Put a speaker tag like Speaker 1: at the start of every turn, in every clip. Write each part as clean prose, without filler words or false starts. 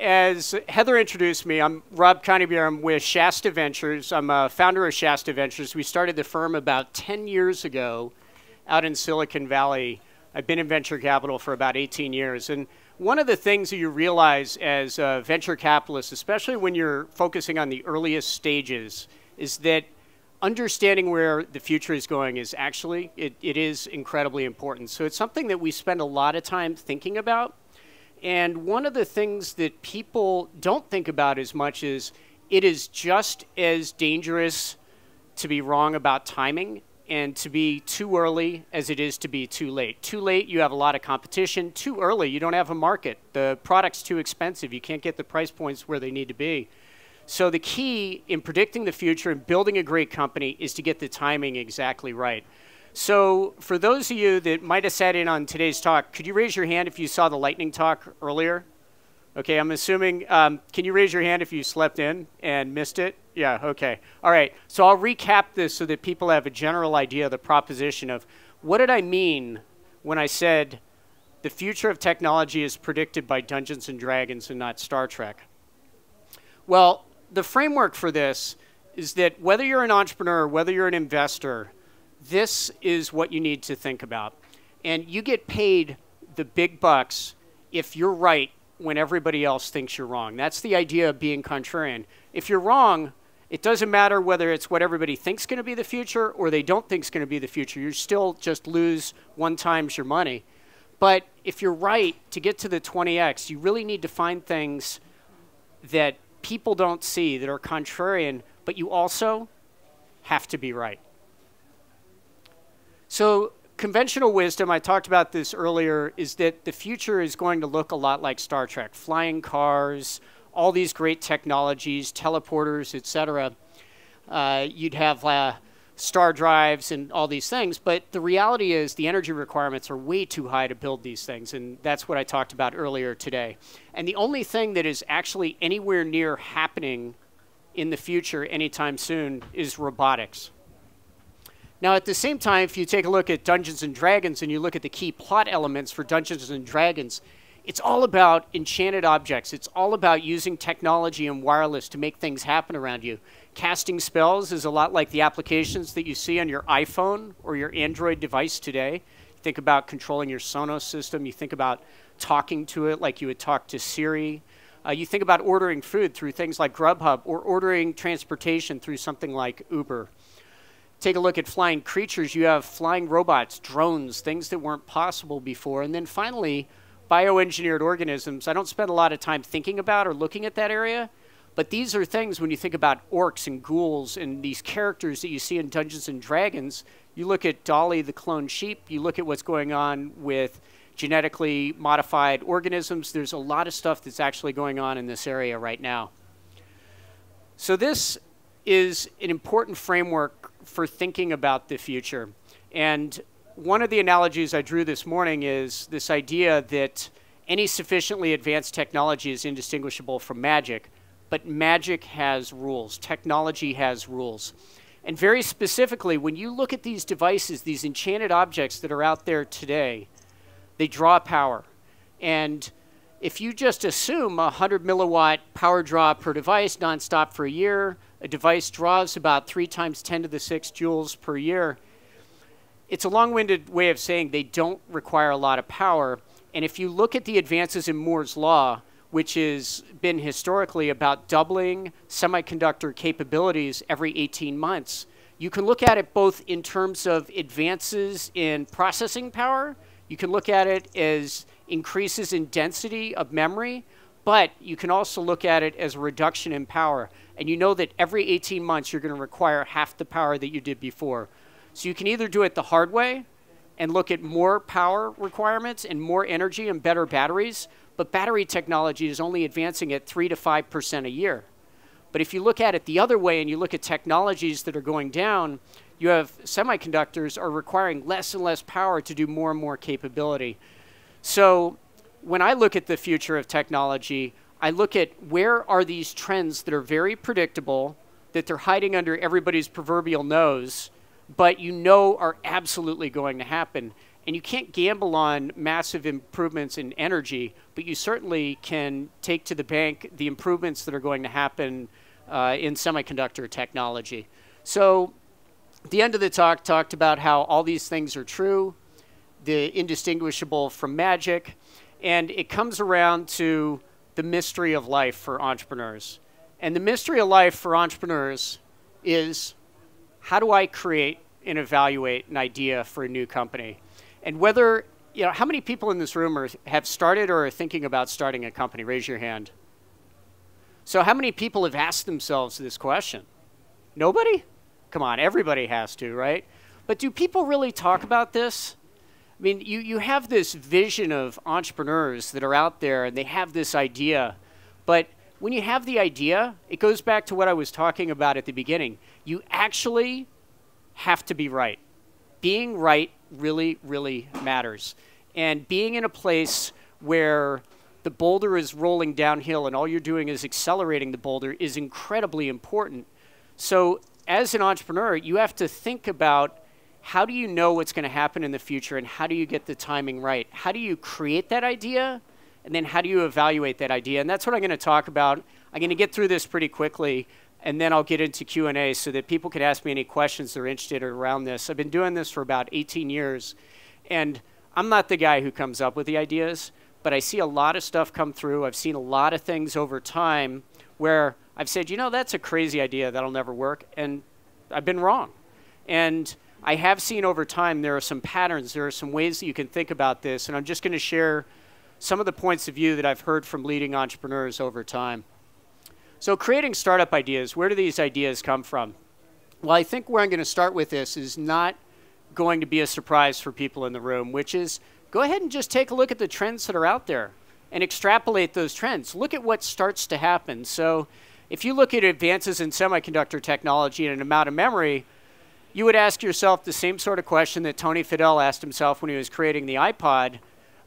Speaker 1: as Heather introduced me, I'm Rob Coneybeer. I'm with Shasta Ventures. I'm a founder of Shasta Ventures. We started the firm about 10 years ago out in Silicon Valley. I've been in venture capital for about 18 years. And one of the things that you realize as a venture capitalist, especially when you're focusing on the earliest stages, is that understanding where the future is going is actually, it is incredibly important. So it's something that we spend a lot of time thinking about. And one of the things that people don't think about as much is it is just as dangerous to be wrong about timing and to be too early as it is to be too late. Too late, you have a lot of competition. Too early, you don't have a market. The product's too expensive. You can't get the price points where they need to be. So the key in predicting the future and building a great company is to get the timing exactly right. So for those of you that might have sat in on today's talk, could you raise your hand if you saw the lightning talk earlier? Okay, I'm assuming, can you raise your hand if you slept in and missed it? Yeah, okay. All right, so I'll recap this so that people have a general idea of the proposition of what did I mean when I said the future of technology is predicted by Dungeons and Dragons and not Star Trek. Well, the framework for this is that whether you're an entrepreneur, whether you're an investor, this is what you need to think about. And you get paid the big bucks if you're right when everybody else thinks you're wrong. That's the idea of being contrarian. If you're wrong, it doesn't matter whether it's what everybody thinks is going to be the future or they don't think is going to be the future. You still just lose 1 times your money. But if you're right, to get to the 20x, you really need to find things that people don't see that are contrarian, but you also have to be right. So conventional wisdom, I talked about this earlier, is that the future is going to look a lot like Star Trek. Flying cars, all these great technologies, teleporters, etc. You'd have star drives and all these things, but the reality is the energy requirements are way too high to build these things, and that's what I talked about earlier today. And the only thing that is actually anywhere near happening in the future anytime soon is robotics. Now, at the same time, if you take a look at Dungeons and Dragons and you look at the key plot elements for Dungeons and Dragons, it's all about enchanted objects. It's all about using technology and wireless to make things happen around you. Casting spells is a lot like the applications that you see on your iPhone or your Android device today. You think about controlling your Sonos system. You think about talking to it like you would talk to Siri. You think about ordering food through things like Grubhub or ordering transportation through something like Uber. Take a look at flying creatures. You have flying robots, drones, things that weren't possible before. And then finally, bioengineered organisms. I don't spend a lot of time thinking about or looking at that area, but these are things when you think about orcs and ghouls and these characters that you see in Dungeons and Dragons. You look at Dolly the cloned sheep. You look at what's going on with genetically modified organisms. There's a lot of stuff that's actually going on in this area right now. So this is an important framework for thinking about the future. And one of the analogies I drew this morning is this idea that any sufficiently advanced technology is indistinguishable from magic, but magic has rules. Technology has rules. And very specifically, when you look at these devices, these enchanted objects that are out there today, they draw power. And if you just assume a 100 milliwatt power draw per device nonstop for a year, a device draws about 3 times 10 to the 6 joules per year. It's a long-winded way of saying they don't require a lot of power. And if you look at the advances in Moore's law, which has been historically about doubling semiconductor capabilities every 18 months, you can look at it both in terms of advances in processing power. You can look at it as increases in density of memory, but you can also look at it as a reduction in power. And you know that every 18 months, you're going to require half the power that you did before. So you can either do it the hard way and look at more power requirements and more energy and better batteries, but battery technology is only advancing at 3 to 5% a year. But if you look at it the other way and you look at technologies that are going down, you have semiconductors are requiring less and less power to do more and more capability. So when I look at the future of technology, I look at where are these trends that are very predictable, that they're hiding under everybody's proverbial nose, but you know are absolutely going to happen. And you can't gamble on massive improvements in energy, but you certainly can take to the bank the improvements that are going to happen in semiconductor technology. So the end of the talk talked about how all these things are true, the indistinguishable from magic, and it comes around to the mystery of life for entrepreneurs. And the mystery of life for entrepreneurs is, how do I create and evaluate an idea for a new company? And whether, how many people in this room have started or are thinking about starting a company? Raise your hand. So how many people have asked themselves this question? Nobody? Come on, everybody has to, right? But do people really talk about this? I mean, you have this vision of entrepreneurs that are out there and they have this idea, but when you have the idea, it goes back to what I was talking about at the beginning. You actually have to be right. Being right really, really matters. And being in a place where the boulder is rolling downhill and all you're doing is accelerating the boulder is incredibly important. So as an entrepreneur, you have to think about, how do you know what's going to happen in the future, and how do you get the timing right? How do you create that idea, and then how do you evaluate that idea? And that's what I'm going to talk about. I'm going to get through this pretty quickly, and then I'll get into Q&A so that people can ask me any questions they're interested in around this. I've been doing this for about 18 years, and I'm not the guy who comes up with the ideas, but I see a lot of stuff come through. I've seen a lot of things over time where I've said, that's a crazy idea. That'll never work, and I've been wrong. And I have seen over time there are some patterns, there are some ways that you can think about this, and I'm just going to share some of the points of view that I've heard from leading entrepreneurs over time. So creating startup ideas, where do these ideas come from? Well, I think where I'm going to start with this is not going to be a surprise for people in the room, which is go ahead and just take a look at the trends that are out there and extrapolate those trends. Look at what starts to happen. So if you look at advances in semiconductor technology and an amount of memory, you would ask yourself the same sort of question that Tony Fadell asked himself when he was creating the iPod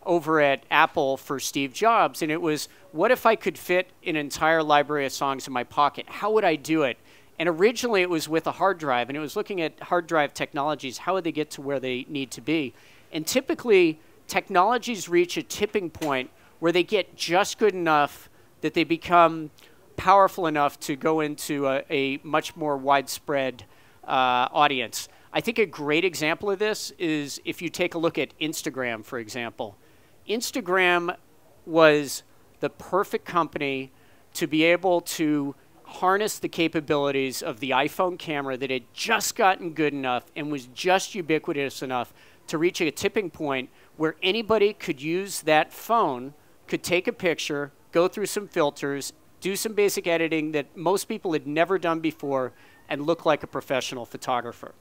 Speaker 1: over at Apple for Steve Jobs. And it was, what if I could fit an entire library of songs in my pocket? How would I do it? And originally it was with a hard drive, and it was looking at hard drive technologies. How would they get to where they need to be? And typically, technologies reach a tipping point where they get just good enough that they become powerful enough to go into a much more widespread audience. I think a great example of this is if you take a look at Instagram, for example. Instagram was the perfect company to be able to harness the capabilities of the iPhone camera that had just gotten good enough and was just ubiquitous enough to reach a tipping point where anybody could use that phone, could take a picture, go through some filters, do some basic editing that most people had never done before, and look like a professional photographer.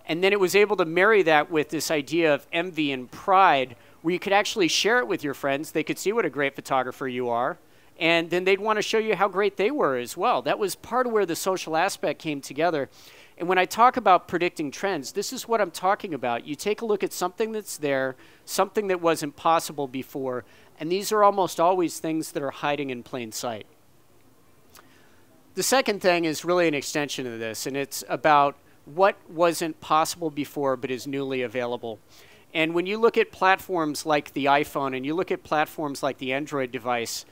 Speaker 1: And then it was able to marry that with this idea of envy and pride, where you could actually share it with your friends. They could see what a great photographer you are, and then they'd want to show you how great they were as well. That was part of where the social aspect came together. And when I talk about predicting trends, this is what I'm talking about. You take a look at something that's there, something that wasn't possible before, and these are almost always things that are hiding in plain sight. The second thing is really an extension of this, and it's about what wasn't possible before but is newly available. And when you look at platforms like the iPhone and you look at platforms like the Android device,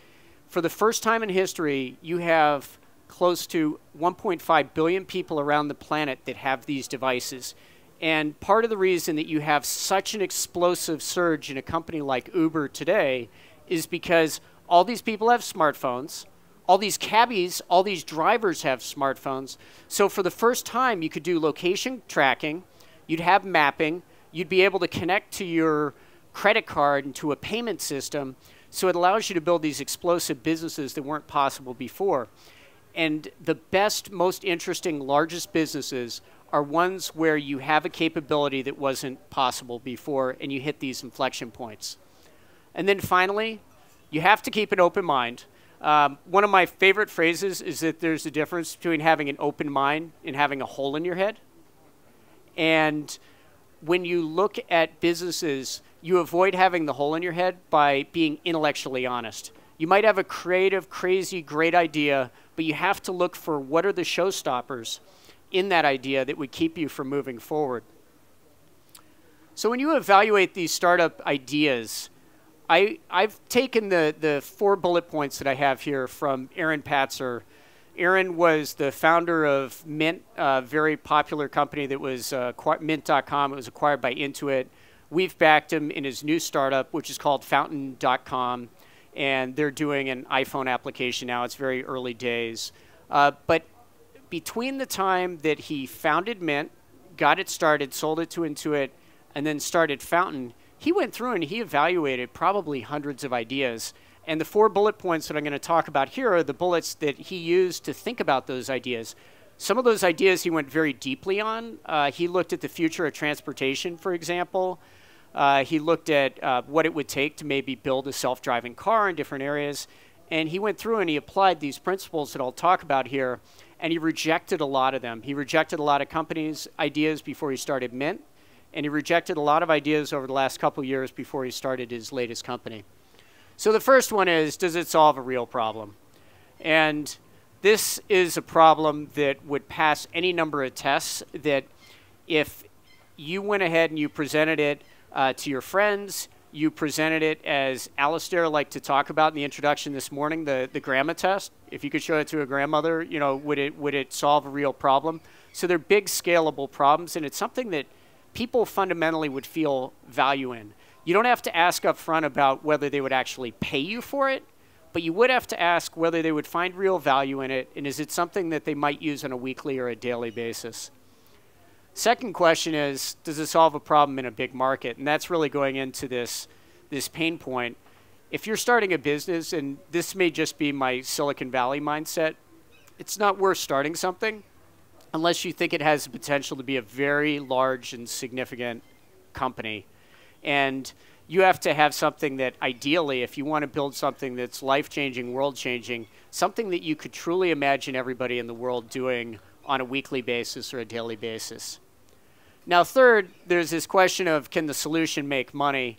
Speaker 1: for the first time in history, you have close to 1.5 billion people around the planet that have these devices. And part of the reason that you have such an explosive surge in a company like Uber today is because all these people have smartphones. All these cabbies, all these drivers have smartphones. So for the first time, you could do location tracking, you'd have mapping, you'd be able to connect to your credit card and to a payment system. So it allows you to build these explosive businesses that weren't possible before. And the best, most interesting, largest businesses are ones where you have a capability that wasn't possible before and you hit these inflection points. And then finally, you have to keep an open mind. One of my favorite phrases is that there's a difference between having an open mind and having a hole in your head. And when you look at businesses, you avoid having the hole in your head by being intellectually honest. You might have a creative, crazy, great idea, but you have to look for what are the showstoppers in that idea that would keep you from moving forward. So when you evaluate these startup ideas, I've taken the 4 bullet points that I have here from Aaron Patzer. Aaron was the founder of Mint, a very popular company that was Mint.com. It was acquired by Intuit. We've backed him in his new startup, which is called Fountain.com, and they're doing an iPhone application now. It's very early days. But between the time that he founded Mint, got it started, sold it to Intuit, and then started Fountain, he went through and he evaluated probably hundreds of ideas. And the 4 bullet points that I'm going to talk about here are the bullets that he used to think about those ideas. Some of those ideas he went very deeply on. He looked at the future of transportation, for example. He looked at what it would take to maybe build a self-driving car in different areas. And he went through and he applied these principles that I'll talk about here, and he rejected a lot of them. He rejected a lot of companies' ideas before he started Mint, and he rejected a lot of ideas over the last couple of years before he started his latest company. So the first one is, does it solve a real problem? And this is a problem that would pass any number of tests, that if you went ahead and you presented it to your friends, you presented it as Alistair liked to talk about in the introduction this morning, the grandma test. If you could show it to a grandmother, you know, would it solve a real problem? So they're big scalable problems, and it's something that people fundamentally would feel value in. You don't have to ask up front about whether they would actually pay you for it, but you would have to ask whether they would find real value in it, and is it something that they might use on a weekly or a daily basis. Second question is, does it solve a problem in a big market? And that's really going into this pain point. If you're starting a business, and this may just be my Silicon Valley mindset, it's not worth starting something unless you think it has the potential to be a very large and significant company. And you have to have something that ideally, if you want to build something that's life-changing, world-changing, something that you could truly imagine everybody in the world doing on a weekly basis or a daily basis. Now, third, there's this question of, can the solution make money?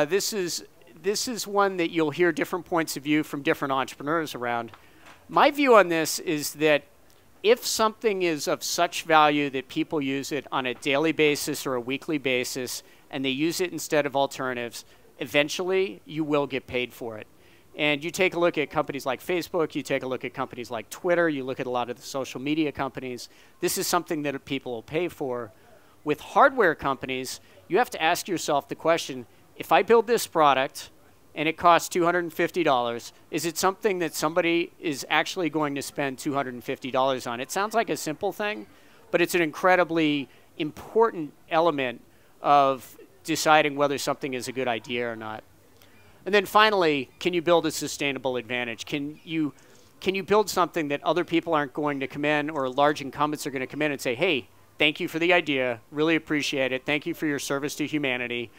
Speaker 1: This is one that you'll hear different points of view from different entrepreneurs around. My view on this is that if something is of such value that people use it on a daily basis or a weekly basis, and they use it instead of alternatives, eventually you will get paid for it. And you take a look at companies like Facebook, you take a look at companies like Twitter, you look at a lot of the social media companies, this is something that people will pay for. With hardware companies, you have to ask yourself the question, if I build this product and it costs $250, is it something that somebody is actually going to spend $250 on? It sounds like a simple thing, but it's an incredibly important element of deciding whether something is a good idea or not. And then finally, can you build a sustainable advantage? Can you build something that other people aren't going to come in, or large incumbents are going to come in and say, hey, thank you for the idea, really appreciate it, thank you for your service to humanity,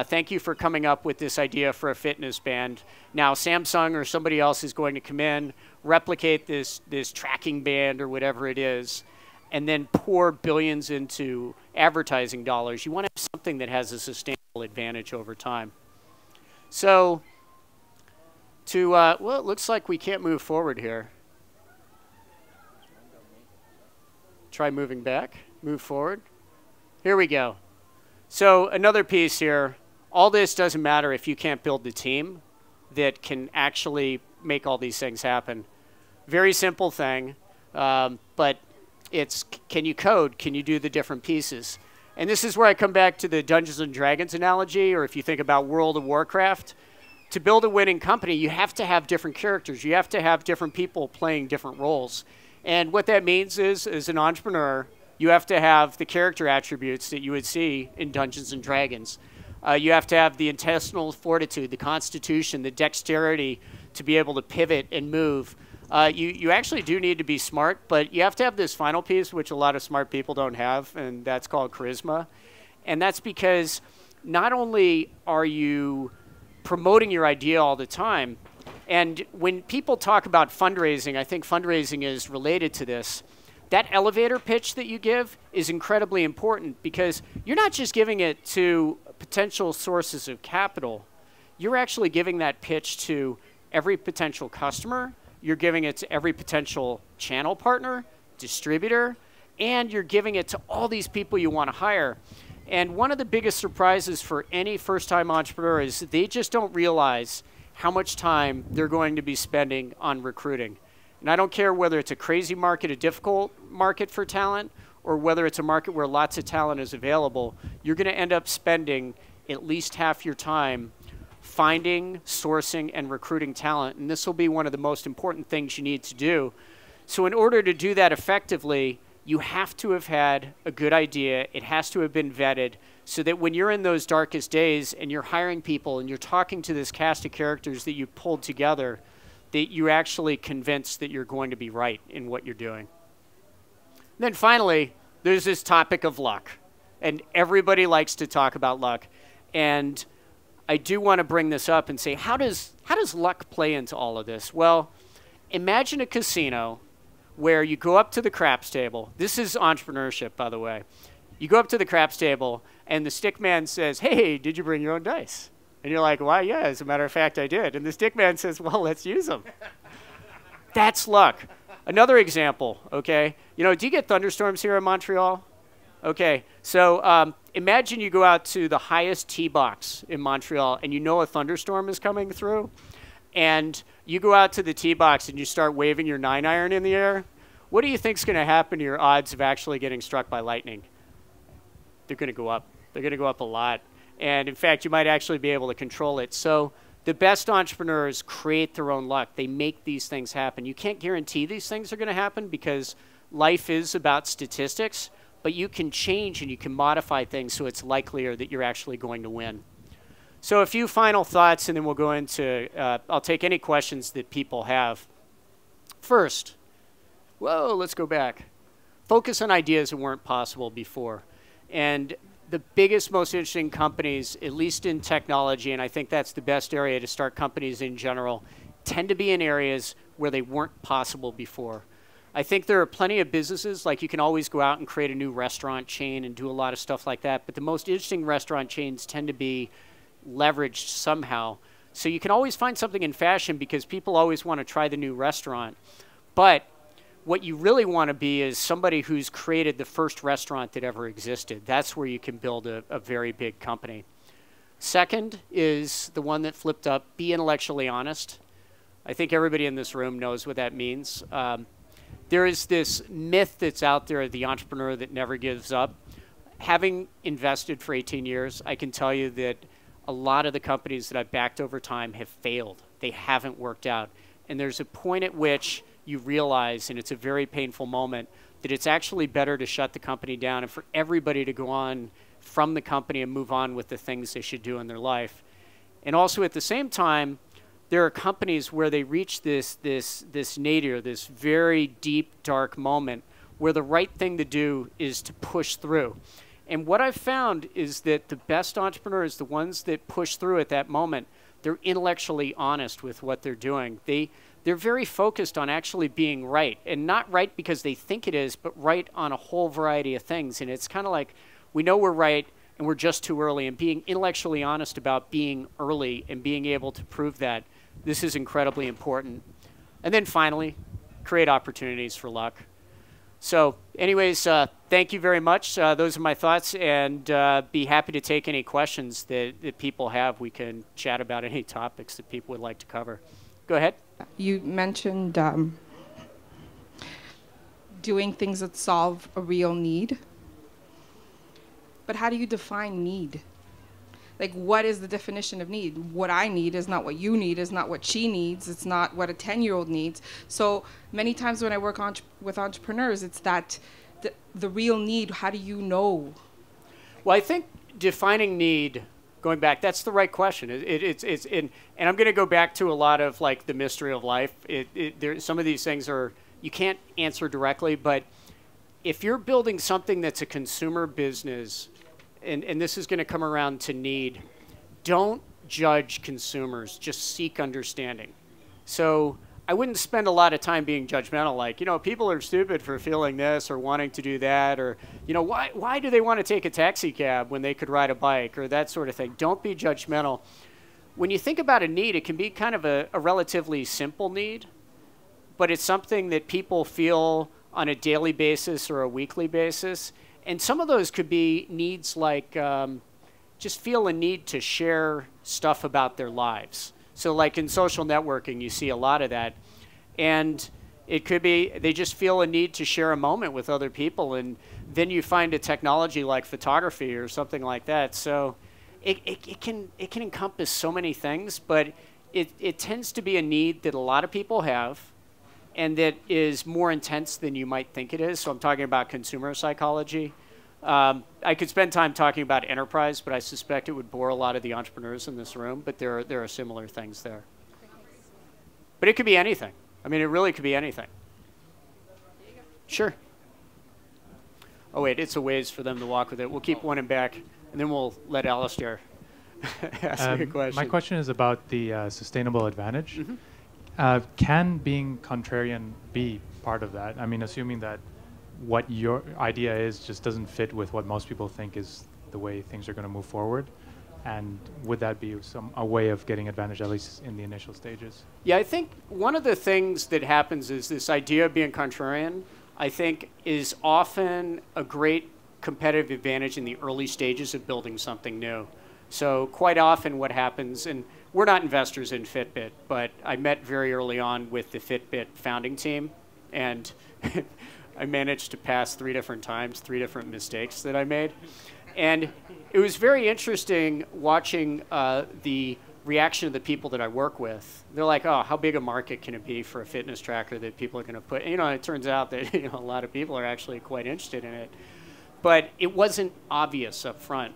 Speaker 1: thank you for coming up with this idea for a fitness band. Now Samsung or somebody else is going to come in, replicate this tracking band or whatever it is, and then pour billions into advertising dollars. You want to have something that has a sustainable advantage over time. So, well, it looks like we can't move forward here. Try moving back, move forward. Here we go. So another piece here, all this doesn't matter if you can't build the team that can actually make all these things happen. Very simple thing, but it's, can you code? Can you do the different pieces? And this is where I come back to the Dungeons and Dragons analogy, or if you think about World of Warcraft. To build a winning company, you have to have different characters. You have to have different people playing different roles. And what that means is, as an entrepreneur, you have to have the character attributes that you would see in Dungeons and Dragons. You have to have the intestinal fortitude, the constitution, the dexterity to be able to pivot and move. You actually do need to be smart, but you have to have this final piece, which a lot of smart people don't have, and that's called charisma. And that's because not only are you promoting your idea all the time, and when people talk about fundraising, I think fundraising is related to this. That elevator pitch that you give is incredibly important, because you're not just giving it to potential sources of capital. You're actually giving that pitch to every potential customer. You're giving it to every potential channel partner, distributor, and you're giving it to all these people you want to hire. And one of the biggest surprises for any first-time entrepreneur is they just don't realize how much time they're going to be spending on recruiting. And I don't care whether it's a crazy market, a difficult market for talent, or whether it's a market where lots of talent is available, you're going to end up spending at least half your time finding, sourcing, and recruiting talent. And this will be one of the most important things you need to do. So in order to do that effectively, you have to have had a good idea. It has to have been vetted so that when you're in those darkest days and you're hiring people and you're talking to this cast of characters that you pulled together, that you're actually convinced that you're going to be right in what you're doing. And then finally, there's this topic of luck. And everybody likes to talk about luck. And I do want to bring this up and say, how does luck play into all of this? Well, imagine a casino where you go up to the craps table. This is entrepreneurship, by the way. You go up to the craps table, and the stick man says, hey, did you bring your own dice? And you're like, why, yeah, as a matter of fact, I did. And the stick man says, well, let's use them. That's luck. Another example, okay? You know, do you get thunderstorms here in Montreal? Okay, so imagine you go out to the highest tee box in Montreal, and you know a thunderstorm is coming through, and you go out to the tee box and you start waving your 9-iron in the air. What do you think is going to happen to your odds of actually getting struck by lightning? They're going to go up. They're going to go up a lot. And in fact, you might actually be able to control it. So the best entrepreneurs create their own luck. They make these things happen. You can't guarantee these things are going to happen because life is about statistics, but you can change and you can modify things so it's likelier that you're actually going to win. So a few final thoughts, and then we'll go into, I'll take any questions that people have. First, let's go back. Focus on ideas that weren't possible before. And the biggest, most interesting companies, at least in technology, and I think that's the best area to start companies in general, tend to be in areas where they weren't possible before. I think there are plenty of businesses, like you can always go out and create a new restaurant chain and do a lot of stuff like that, but the most interesting restaurant chains tend to be leveraged somehow. So you can always find something in fashion because people always want to try the new restaurant. But what you really want to be is somebody who's created the first restaurant that ever existed. That's where you can build a very big company. Second is the one that flipped up, be intellectually honest. I think everybody in this room knows what that means. There is this myth that's out there of the entrepreneur that never gives up. Having invested for 18 years, I can tell you that a lot of the companies that I've backed over time have failed. They haven't worked out. And there's a point at which you realize, and it's a very painful moment, that it's actually better to shut the company down and for everybody to go on from the company and move on with the things they should do in their life. And also at the same time, there are companies where they reach this nadir, this very deep, dark moment where the right thing to do is to push through. And what I've found is that the best entrepreneurs, the ones that push through at that moment, they're intellectually honest with what they're doing. They're very focused on actually being right, and not right because they think it is, but right on a whole variety of things. And it's kind of like we know we're right and we're just too early, and being intellectually honest about being early and being able to prove that, this is incredibly important. And then finally, create opportunities for luck. So anyways, thank you very much. Those are my thoughts, and be happy to take any questions that people have. We can chat about any topics that people would like to cover. Go ahead.
Speaker 2: You mentioned doing things that solve a real need. But how do you define need? Like, what is the definition of need? What I need is not what you need, is not what she needs, it's not what a 10-year-old needs. So many times when I work with entrepreneurs, it's that the real need, how do you know? Well,
Speaker 1: I think defining need, going back, that's the right question. And I'm going to go back to a lot of like the mystery of life. Some of these things are, you can't answer directly, but if you're building something that's a consumer business, and this is going to come around to need, don't judge consumers, just seek understanding. So I wouldn't spend a lot of time being judgmental, like, you know, people are stupid for feeling this or wanting to do that, or, you know, why do they want to take a taxi cab when they could ride a bike, or that sort of thing. Don't be judgmental. When you think about a need, it can be kind of a relatively simple need, but it's something that people feel on a daily basis or a weekly basis. And some of those could be needs like just feel a need to share stuff about their lives. So like in social networking, you see a lot of that. And it could be they just feel a need to share a moment with other people. And then you find a technology like photography or something like that. So it can encompass so many things, but it tends to be a need that a lot of people have and that is more intense than you might think it is. So I'm talking about consumer psychology. I could spend time talking about enterprise, but I suspect it would bore a lot of the entrepreneurs in this room, but there are similar things there. But it could be anything. I mean, it really could be anything. Sure. Oh, wait, it's a ways for them to walk with it. We'll keep one in back, and then we'll let Alistair ask me a question.
Speaker 3: My question is about the sustainable advantage. Can being contrarian be part of that? I mean, assuming that what your idea is just doesn't fit with what most people think is the way things are going to move forward. And would that be a way of getting advantage, at least in the initial stages?
Speaker 1: Yeah, I think one of the things that happens is this idea of being contrarian, I think, is often a great competitive advantage in the early stages of building something new. So quite often what happens, and we're not investors in Fitbit, but I met very early on with the Fitbit founding team, and I managed to pass 3 different times, 3 different mistakes that I made. And it was very interesting watching the reaction of the people that I work with. They're like, oh, how big a market can it be for a fitness tracker that people are going to put? And, it turns out that a lot of people are actually quite interested in it. But it wasn't obvious up front.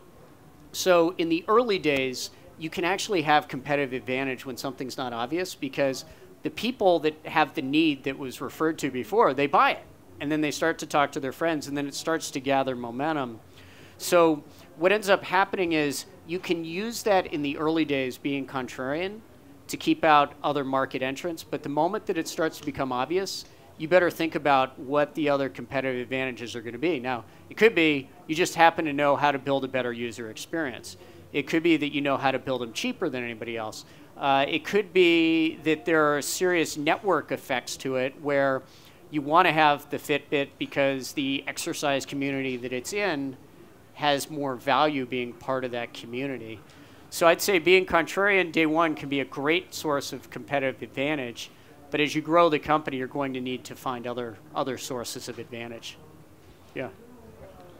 Speaker 1: So in the early days, you can actually have competitive advantage when something's not obvious because the people that have the need that was referred to before, they buy it. And then they start to talk to their friends, and then it starts to gather momentum. So what ends up happening is you can use that in the early days being contrarian to keep out other market entrants. But the moment that it starts to become obvious, you better think about what the other competitive advantages are going to be. Now, it could be you just happen to know how to build a better user experience. It could be that you know how to build them cheaper than anybody else. It could be that there are serious network effects to it where you want to have the Fitbit because the exercise community that it's in has more value being part of that community. So I'd say being contrarian day one can be a great source of competitive advantage, but as you grow the company, you're going to need to find other sources of advantage. Yeah.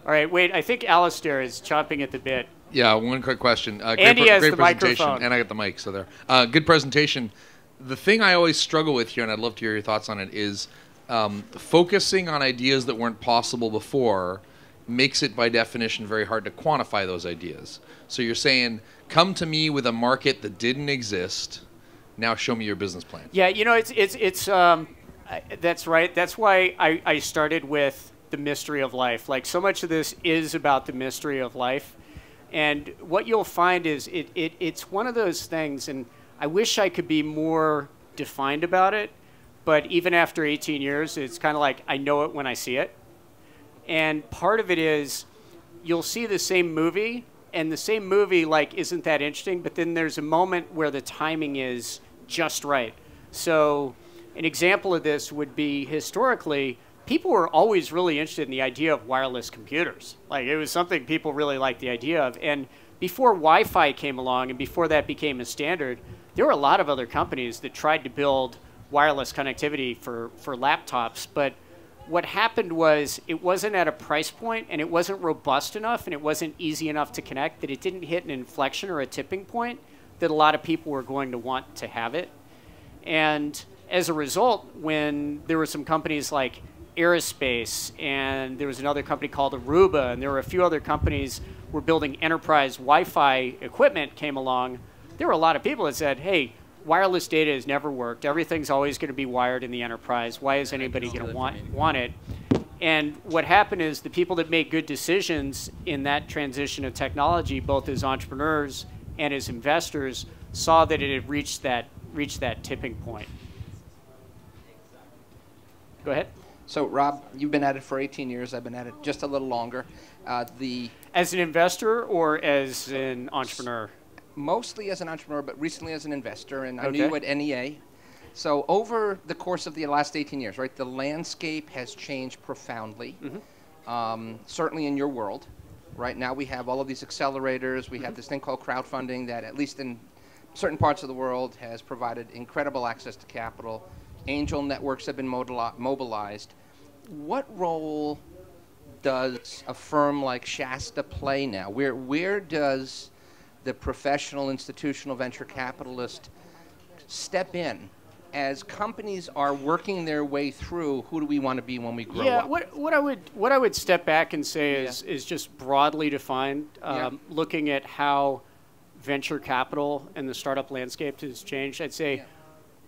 Speaker 1: All right, wait, I think Alistair is chomping at the bit.
Speaker 4: Yeah, one quick question.
Speaker 1: Andy has
Speaker 4: great
Speaker 1: the
Speaker 4: presentation,
Speaker 1: microphone.
Speaker 4: and I got the mic, so there. Good presentation. The thing I always struggle with here, and I'd love to hear your thoughts on it, is focusing on ideas that weren't possible before makes it by definition very hard to quantify those ideas. So you're saying, come to me with a market that didn't exist. Now show me your business plan.
Speaker 1: Yeah, it's that's right. That's why I started with the mystery of life. Like so much of this is about the mystery of life. And what you'll find is it's one of those things, and I wish I could be more defined about it, but even after 18 years, it's kind of like I know it when I see it. And part of it is you'll see the same movie, and the same movie like isn't that interesting, but then there's a moment where the timing is just right. So an example of this would be historically, people were always really interested in the idea of wireless computers. Like it was something people really liked the idea of. And before Wi-Fi came along and before that became a standard, there were a lot of other companies that tried to build wireless connectivity for laptops, but what happened was it wasn't at a price point and it wasn't robust enough and it wasn't easy enough to connect that it didn't hit an inflection or a tipping point that a lot of people were going to want to have it. And as a result, when there were some companies like Aerospace and there was another company called Aruba and there were a few other companies who were building enterprise Wi-Fi equipment came along, there were a lot of people that said, hey, wireless data has never worked. Everything's always going to be wired in the enterprise. Why is anybody going to want it? And what happened is the people that made good decisions in that transition of technology, both as entrepreneurs and as investors, saw that it had reached that tipping point. Go ahead.
Speaker 5: So, Rob, you've been at it for 18 years. I've been at it just a little longer.
Speaker 1: As an investor or as an entrepreneur?
Speaker 5: Mostly as an entrepreneur, but recently as an investor, and I
Speaker 1: Okay.
Speaker 5: knew you at NEA. So over the course of the last 18 years, right, the landscape has changed profoundly. certainly in your world. Right now we have all of these accelerators. We have this thing called crowdfunding that, at least in certain parts of the world, has provided incredible access to capital. Angel networks have been mobilized. What role does a firm like Shasta play now? Where does the professional institutional venture capitalist step in as companies are working their way through who do we want to be when we grow up?
Speaker 1: What I would step back and say is just broadly defined, looking at how venture capital and the startup landscape has changed. I'd say,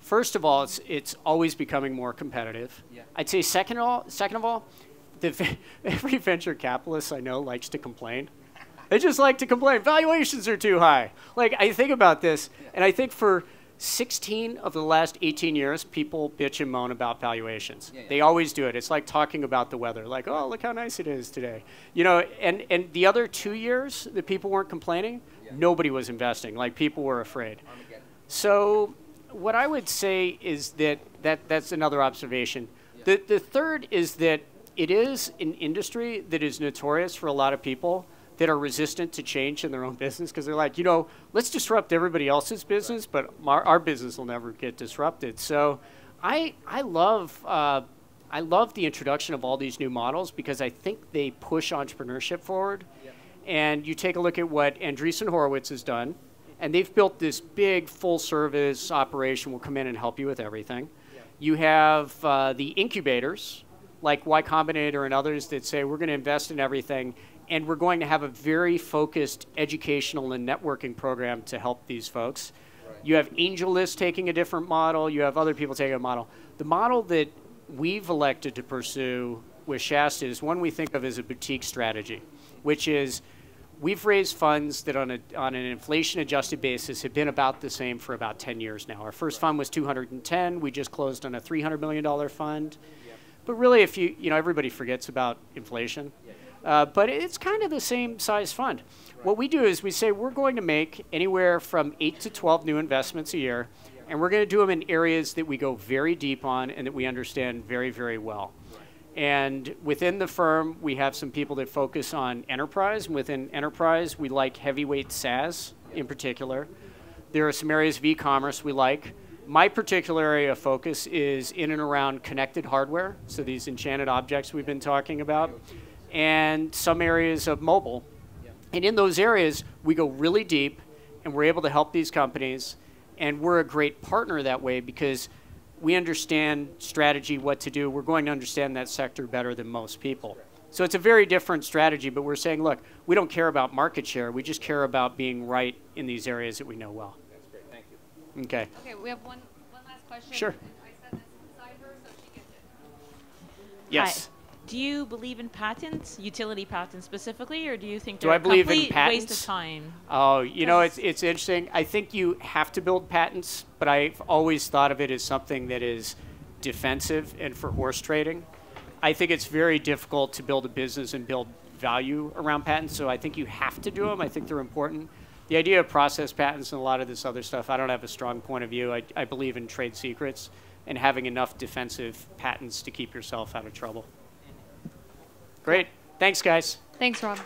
Speaker 1: first of all, it's always becoming more competitive. I'd say second of all, every venture capitalist I know likes to complain. They just like to complain. Valuations are too high. Like, I think about this, and I think for 16 of the last 18 years, people bitch and moan about valuations. They always do it. It's like talking about the weather. Like, oh, look how nice it is today. You know, and the other 2 years that people weren't complaining, nobody was investing. Like, people were afraid. So what I would say is that's another observation. The third is that it is an industry that is notorious for a lot of people that are resistant to change in their own business because they're like, you know, let's disrupt everybody else's business, but our business will never get disrupted. So I love the introduction of all these new models because I think they push entrepreneurship forward. And you take a look at what Andreessen Horowitz has done, and they've built this big full-service operation. Will come in and help you with everything. You have the incubators, like Y Combinator and others that say we're going to invest in everything, and we're going to have a very focused educational and networking program to help these folks. You have AngelList taking a different model. You have other people taking a model. The model that we've elected to pursue with Shasta is one we think of as a boutique strategy, which is we've raised funds that on an inflation-adjusted basis have been about the same for about 10 years now. Our first fund was 210. We just closed on a $300 million fund. But really, if you know, everybody forgets about inflation. But it's kind of the same size fund. What we do is we say we're going to make anywhere from 8 to 12 new investments a year, and we're going to do them in areas that we go very deep on and that we understand very, very well. And within the firm, we have some people that focus on enterprise. And within enterprise, we like heavyweight SaaS in particular. There are some areas of e-commerce we like. My particular area of focus is in and around connected hardware, so these enchanted objects we've been talking about, and some areas of mobile. And in those areas, we go really deep, and we're able to help these companies, and we're a great partner that way because we understand strategy, what to do. We're going to understand that sector better than most people. So it's a very different strategy, but we're saying, look, we don't care about market share. We just care about being right in these areas that we know well.
Speaker 5: That's great. Thank you.
Speaker 1: Okay.
Speaker 6: Okay, we have one last question.
Speaker 1: Sure.
Speaker 6: I said this inside her, so she gets it.
Speaker 1: Yes.
Speaker 7: Hi. Do you believe in patents, utility patents specifically, or do you think
Speaker 1: Do
Speaker 7: they're
Speaker 1: I believe
Speaker 7: a
Speaker 1: in
Speaker 7: complete
Speaker 1: patents?
Speaker 7: waste of time?
Speaker 1: Oh, you know, it's interesting. I think you have to build patents, but I've always thought of it as something that is defensive and for horse trading. I think it's very difficult to build a business and build value around patents, so I think you have to do them. I think they're important. The idea of process patents and a lot of this other stuff, I don't have a strong point of view. I believe in trade secrets and having enough defensive patents to keep yourself out of trouble. Great. Thanks, guys.
Speaker 6: Thanks, Rob.